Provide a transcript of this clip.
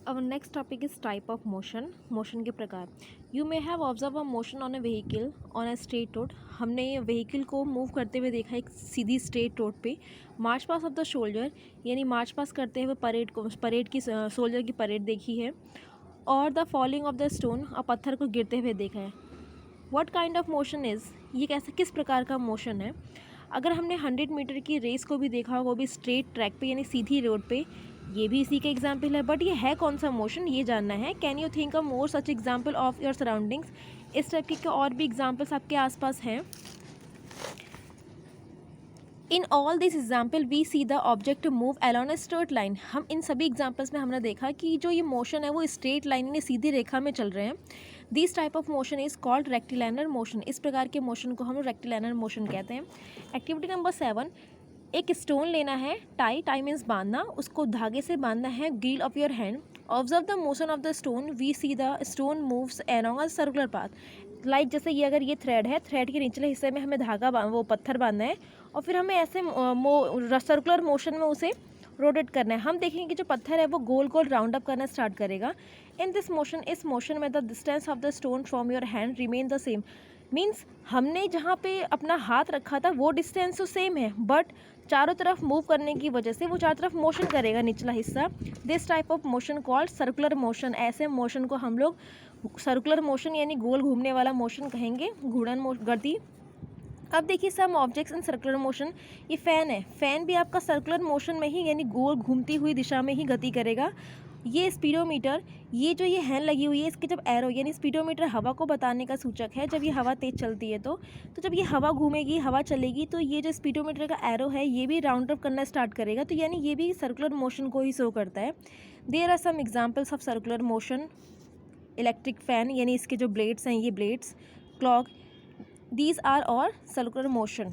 Our next topic is type of motion. Motion के प्रकार. You may have observed a motion on a vehicle on a straight road. हमने ये vehicle को move करते हुए देखा एक सीधी स्ट्रेट रोड पे. मार्च पास ऑफ द सोल्जर यानी मार्च पास करते हुए परेड की सोल्जर की परेड देखी है. और the falling of the stone, और पत्थर को गिरते हुए देखा है. What kind of motion is, ये कैसे किस प्रकार का मोशन है. अगर हमने 100 मीटर की रेस को भी देखा, वो भी स्ट्रेट ट्रैक पे यानी सीधी रोड पे, ये भी इसी का एग्जाम्पल है. बट ये है कौन सा मोशन, ये जानना है. Can you think a more such example of your surroundings. इस टाइप के और भी एग्जाम्पल्स आपके आसपास हैं. In all this example we see the object move along a straight line. हम इन सभी एग्जाम्पल्स में हमने देखा कि जो ये मोशन है वो स्ट्रेट लाइन यानी सीधी रेखा में चल रहे हैं. This type of motion is called rectilinear motion. इस प्रकार के मोशन को हम रेक्टिलाइनर मोशन कहते हैं. एक्टिविटी नंबर 7, एक स्टोन लेना है. टाई मीन्स बांधना, उसको धागे से बांधना है gill of your hand. Observe the motion of the stone. We see the stone moves along a circular path. Like जैसे ये अगर ये थ्रेड है, थ्रेड के निचले हिस्से में हमें वो पत्थर बांधना है और फिर हमें ऐसे सर्कुलर मोशन में उसे रोटेट करना है. हम देखेंगे कि जो पत्थर है वो गोल गोल राउंड अप करना स्टार्ट करेगा. इन दिस मोशन, इस मोशन में the distance of the stone from your hand remain the same. Means हमने जहाँ पे अपना हाथ रखा था वो डिस्टेंस तो सेम है, बट चारों तरफ मूव करने की वजह से वो चारों तरफ मोशन करेगा निचला हिस्सा. This type of motion called circular motion. ऐसे मोशन को हम लोग सर्कुलर मोशन यानी गोल घूमने वाला मोशन कहेंगे, घूर्णन गति. अब देखिए some objects in circular motion. ये फ़ैन है, फ़ैन भी आपका सर्कुलर मोशन में ही यानी गोल घूमती हुई दिशा में ही गति करेगा. ये स्पीडोमीटर, ये जो ये हैंड लगी हुई है, इसके जब एरो यानी स्पीडोमीटर हवा को बताने का सूचक है. जब ये हवा तेज़ चलती है तो जब ये हवा घूमेगी, हवा चलेगी, तो ये जो स्पीडोमीटर का एरो है ये भी राउंड अप करना स्टार्ट करेगा. तो यानी ये भी सर्कुलर मोशन को ही शो करता है. There are some examples of circular motion. Electric fan यानी इसके जो ब्लेड्स हैं, ये blades. Clock, these are all circular motion.